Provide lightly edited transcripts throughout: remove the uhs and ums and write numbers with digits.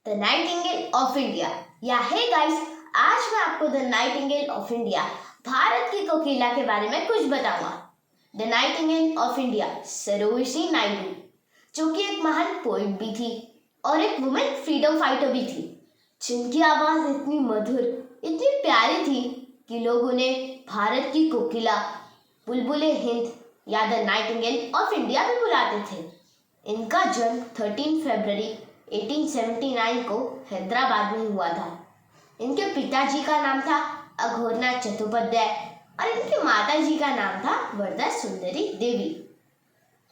The Nightingale of India. या hey guys, आज मैं आपको the Nightingale of India, Bharat की कोकिला के बारे में कुछ बताऊंगा। The Nightingale of India Sarojini Naidu, जो कि एक महान पोइट भी थी और एक वुमेन फ्रीडम फाइटर भी थी, जिनकी आवाज इतनी मधुर, इतनी प्यारी थी कि लोग उन्हें भारत की कोकिला, बुलबुले हिंद या द नाइटिंगेल ऑफ इंडिया भी बुलाते थे। इनका जन्म 13 फरवरी 1879 को हैदराबाद में हुआ था। इनके पिताजी का नाम था अघोरनाथ चट्टोपाध्याय और इनकी माताजी का नाम था वरदा सुंदरी देवी।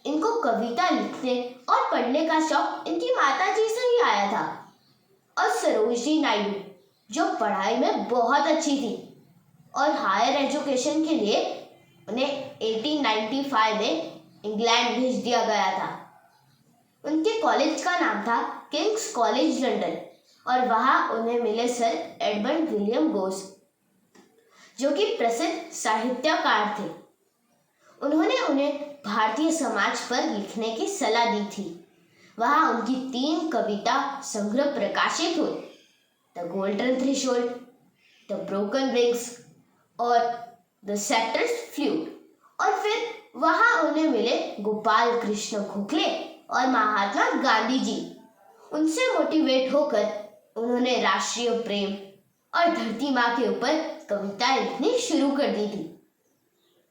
इनको कविता लिखने और पढ़ने का शौक इनकी माताजी से ही आया था। और सरोजिनी नायडू, जो पढ़ाई में बहुत अच्छी थी और हायर एजुकेशन के लिए उन्हें 1895 में इंग्लैंड भेज दिया गया था। उनके कॉलेज का नाम था किंग्स कॉलेज लंदन और वहां उन्हें मिले सर एडमंड विलियम गोस, जो कि प्रसिद्ध साहित्यकार थे। उन्होंने उन्हें भारतीय समाज पर लिखने की सलाह दी थी। वहां उनकी 3 कविता संग्रह प्रकाशित हुए, the golden threshold, the broken rings और द सेक्टर्स फ्लूट। और फिर वहां उन्हें मिले गोपाल कृष्ण गोखले और महात्मा गांधी जी। उनसे मोटिवेट होकर उन्होंने राष्ट्रीय प्रेम और धरती माँ के ऊपर कविताएं लिखनी शुरू कर दी थी।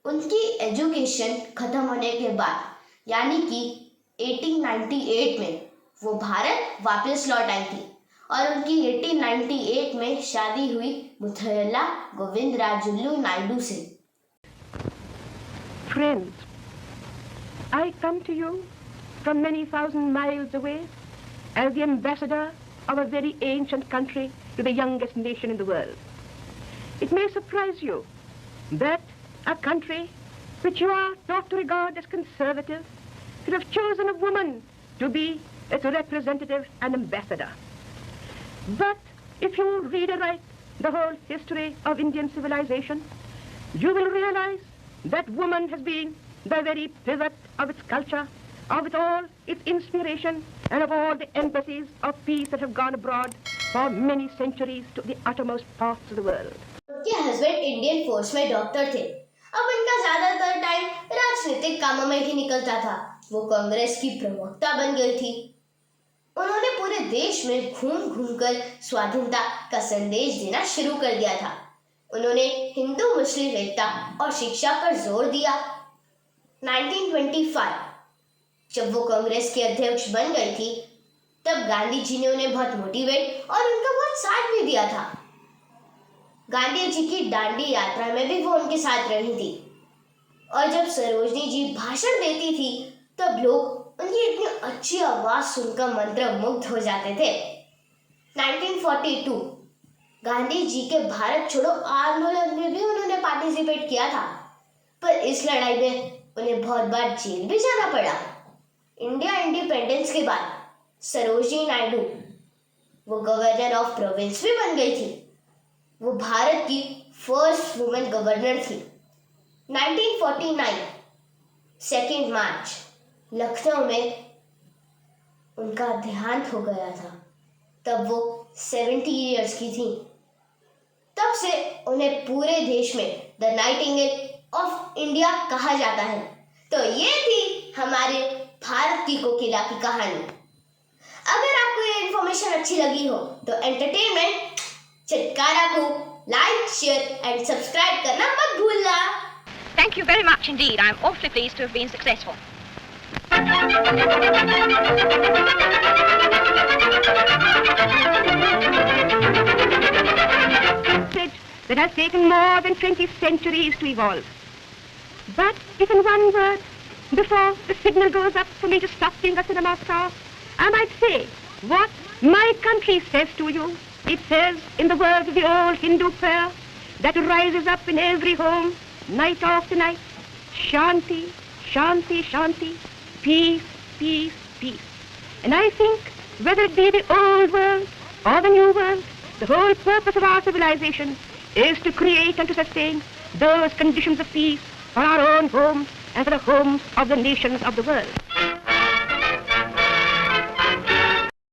उनकी एजुकेशन खत्म होने के बाद यानी कि 1898 में वो भारत वापस लौट आई थी और उनकी 1898 में शादी हुई मुथय्यला गोविंदराजुलु नायडू से। Friends, I come to you from many thousand miles away as the ambassador of a very ancient country to the youngest nation in the world. It may surprise you that a country which you are taught to regard as conservative could have chosen a woman to be its representative and ambassador. But if you read aright the whole history of Indian civilization, you will realize that woman has been the very pivot of its culture, of its inspiration, and of all the embassies of peace that have gone abroad for many centuries to the uttermost parts of the world. उनके husband Indian force में doctor थे। अब उनका ज्यादातर time राजनीतिक कामों में ही निकलता था। वो कांग्रेस की प्रवक्ता बन गई थी। उन्होंने पूरे देश में घूम घूम कर स्वाधीनता का संदेश देना शुरू कर दिया था। उन्होंने हिंदू मुस्लिम एकता और शिक्षा पर जोर दिया। 1925 जब वो कांग्रेस के अध्यक्ष बन गई थी, तब गांधी जी ने उन्हें बहुत मोटिवेट और उनका बहुत साथ भी दिया था। गांधी जी की दांडी यात्रा में भी वो उनके साथ रही थी। और जब सरोजिनी जी भाषण देती थी, तब लोग उनकी इतनी अच्छी आवाज सुनकर मंत्रमुग्ध हो जाते थे। 1942 गांधी जी के भारत छोड़ो आंदोलन में भी उन्होंने पार्टिसिपेट किया था, पर इस लड़ाई में उन्हें बहुत बार जेल भी जाना पड़ा। इंडिया इंडिपेंडेंस के बाद सरोजिनी नायडू वो गवर्नर ऑफ प्रोविंस भी बन गई थी। वो भारत की फर्स्ट वुमेन गवर्नर थी। 1949 2 मार्च लखनऊ में उनका देहांत हो गया था। तब वो 70 इयर्स की थी। तब से उन्हें पूरे देश में द नाइटिंगेल ऑफ इंडिया कहा जाता है। तो ये थी हमारे भारत की कोकिला की कहानी। अगर आपको ये इन्फॉर्मेशन अच्छी लगी हो तो एंटरटेनमेंट चटकारा को लाइक, शेयर एंड सब्सक्राइब करना मत भूलना। Thank you very much indeed. I'm awfully pleased to have been successful. That has taken more than 20 centuries to evolve. But if in one word, before the signal goes up for me to stop being a cinema star, I might say what my country says to you. It says in the words of the old Hindu prayer that rises up in every home, night after night, Shanti, Shanti, Shanti, peace, peace, peace. And I think whether it be the old world or the new world, the whole purpose of our civilization is to create and to sustain those conditions of peace for our own homes and for the homes of the nations of the world.